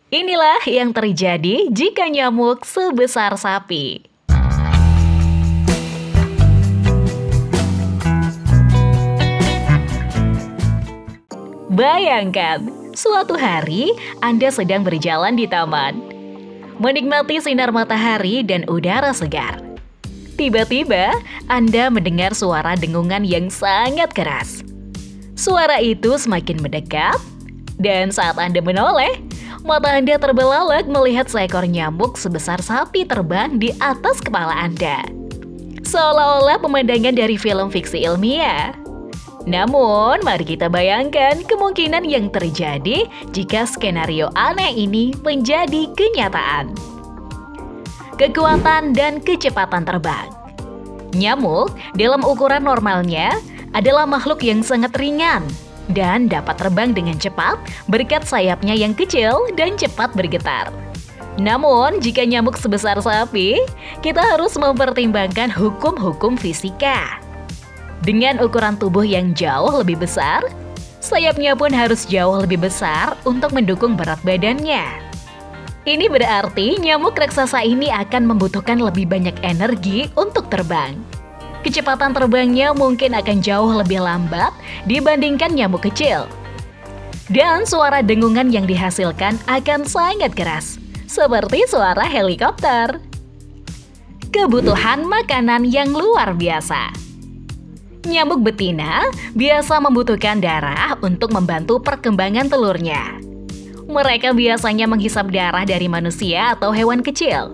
Inilah yang terjadi jika nyamuk sebesar sapi. Bayangkan, suatu hari Anda sedang berjalan di taman, menikmati sinar matahari dan udara segar. Tiba-tiba, Anda mendengar suara dengungan yang sangat keras. Suara itu semakin mendekat, dan saat Anda menoleh, mata Anda terbelalak melihat seekor nyamuk sebesar sapi terbang di atas kepala Anda. Seolah-olah pemandangan dari film fiksi ilmiah. Namun, mari kita bayangkan kemungkinan yang terjadi jika skenario aneh ini menjadi kenyataan. Kekuatan dan kecepatan terbang. Nyamuk dalam ukuran normalnya adalah makhluk yang sangat ringan dan dapat terbang dengan cepat berkat sayapnya yang kecil dan cepat bergetar. Namun, jika nyamuk sebesar sapi, kita harus mempertimbangkan hukum-hukum fisika. Dengan ukuran tubuh yang jauh lebih besar, sayapnya pun harus jauh lebih besar untuk mendukung berat badannya. Ini berarti nyamuk raksasa ini akan membutuhkan lebih banyak energi untuk terbang. Kecepatan terbangnya mungkin akan jauh lebih lambat dibandingkan nyamuk kecil. Dan suara dengungan yang dihasilkan akan sangat keras, seperti suara helikopter. Kebutuhan makanan yang luar biasa. Nyamuk betina biasa membutuhkan darah untuk membantu perkembangan telurnya. Mereka biasanya menghisap darah dari manusia atau hewan kecil.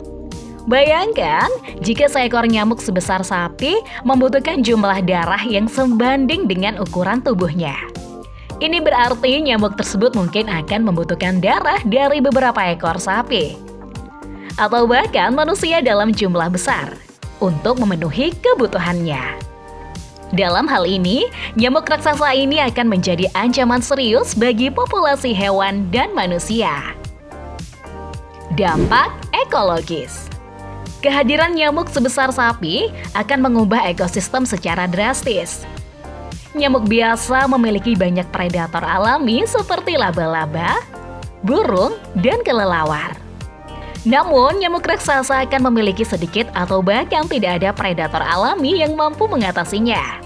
Bayangkan jika seekor nyamuk sebesar sapi membutuhkan jumlah darah yang sebanding dengan ukuran tubuhnya. Ini berarti nyamuk tersebut mungkin akan membutuhkan darah dari beberapa ekor sapi. Atau bahkan manusia dalam jumlah besar untuk memenuhi kebutuhannya. Dalam hal ini, nyamuk raksasa ini akan menjadi ancaman serius bagi populasi hewan dan manusia. Dampak ekologis. Kehadiran nyamuk sebesar sapi akan mengubah ekosistem secara drastis. Nyamuk biasa memiliki banyak predator alami seperti laba-laba, burung, dan kelelawar. Namun, nyamuk raksasa akan memiliki sedikit atau bahkan tidak ada predator alami yang mampu mengatasinya.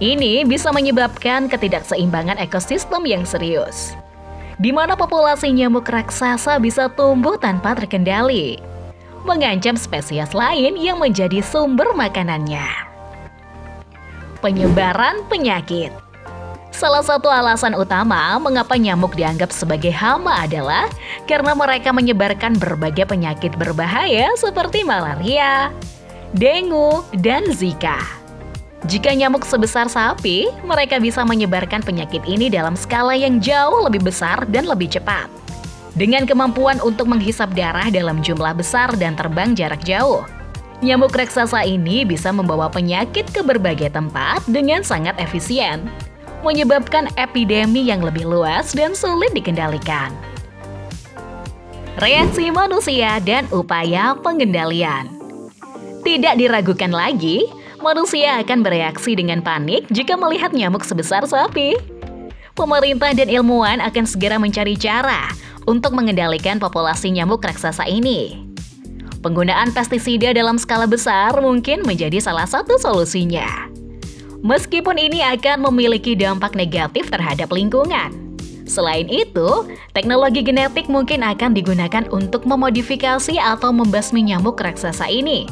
Ini bisa menyebabkan ketidakseimbangan ekosistem yang serius, di mana populasi nyamuk raksasa bisa tumbuh tanpa terkendali, mengancam spesies lain yang menjadi sumber makanannya. Penyebaran penyakit. Salah satu alasan utama mengapa nyamuk dianggap sebagai hama adalah karena mereka menyebarkan berbagai penyakit berbahaya seperti malaria, dengue, dan Zika. Jika nyamuk sebesar sapi, mereka bisa menyebarkan penyakit ini dalam skala yang jauh lebih besar dan lebih cepat. Dengan kemampuan untuk menghisap darah dalam jumlah besar dan terbang jarak jauh, nyamuk raksasa ini bisa membawa penyakit ke berbagai tempat dengan sangat efisien, menyebabkan epidemi yang lebih luas dan sulit dikendalikan. Reaksi manusia dan upaya pengendalian. Tidak diragukan lagi, manusia akan bereaksi dengan panik jika melihat nyamuk sebesar sapi. Pemerintah dan ilmuwan akan segera mencari cara untuk mengendalikan populasi nyamuk raksasa ini. Penggunaan pestisida dalam skala besar mungkin menjadi salah satu solusinya. Meskipun ini akan memiliki dampak negatif terhadap lingkungan. Selain itu, teknologi genetik mungkin akan digunakan untuk memodifikasi atau membasmi nyamuk raksasa ini.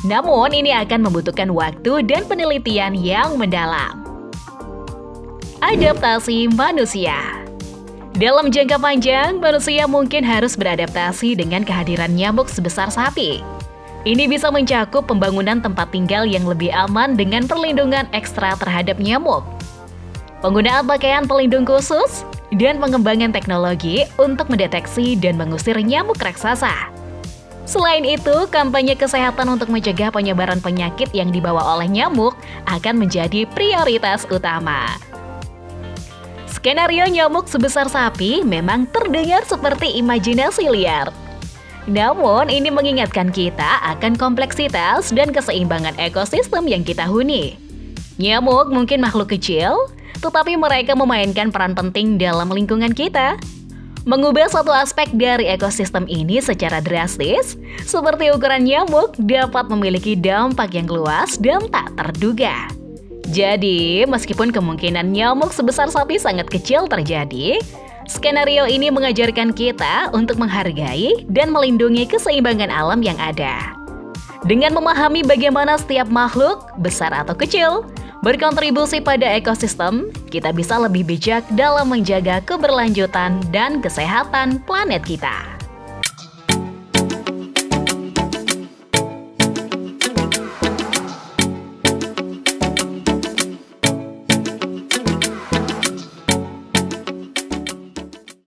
Namun, ini akan membutuhkan waktu dan penelitian yang mendalam. Adaptasi manusia. Dalam jangka panjang, manusia mungkin harus beradaptasi dengan kehadiran nyamuk sebesar sapi. Ini bisa mencakup pembangunan tempat tinggal yang lebih aman dengan perlindungan ekstra terhadap nyamuk, penggunaan pakaian pelindung khusus, dan pengembangan teknologi untuk mendeteksi dan mengusir nyamuk raksasa. Selain itu, kampanye kesehatan untuk mencegah penyebaran penyakit yang dibawa oleh nyamuk akan menjadi prioritas utama. Skenario nyamuk sebesar sapi memang terdengar seperti imajinasi liar. Namun, ini mengingatkan kita akan kompleksitas dan keseimbangan ekosistem yang kita huni. Nyamuk mungkin makhluk kecil, tetapi mereka memainkan peran penting dalam lingkungan kita. Mengubah satu aspek dari ekosistem ini secara drastis, seperti ukuran nyamuk, dapat memiliki dampak yang luas dan tak terduga. Jadi, meskipun kemungkinan nyamuk sebesar sapi sangat kecil terjadi, skenario ini mengajarkan kita untuk menghargai dan melindungi keseimbangan alam yang ada. Dengan memahami bagaimana setiap makhluk, besar atau kecil, berkontribusi pada ekosistem, kita bisa lebih bijak dalam menjaga keberlanjutan dan kesehatan planet kita.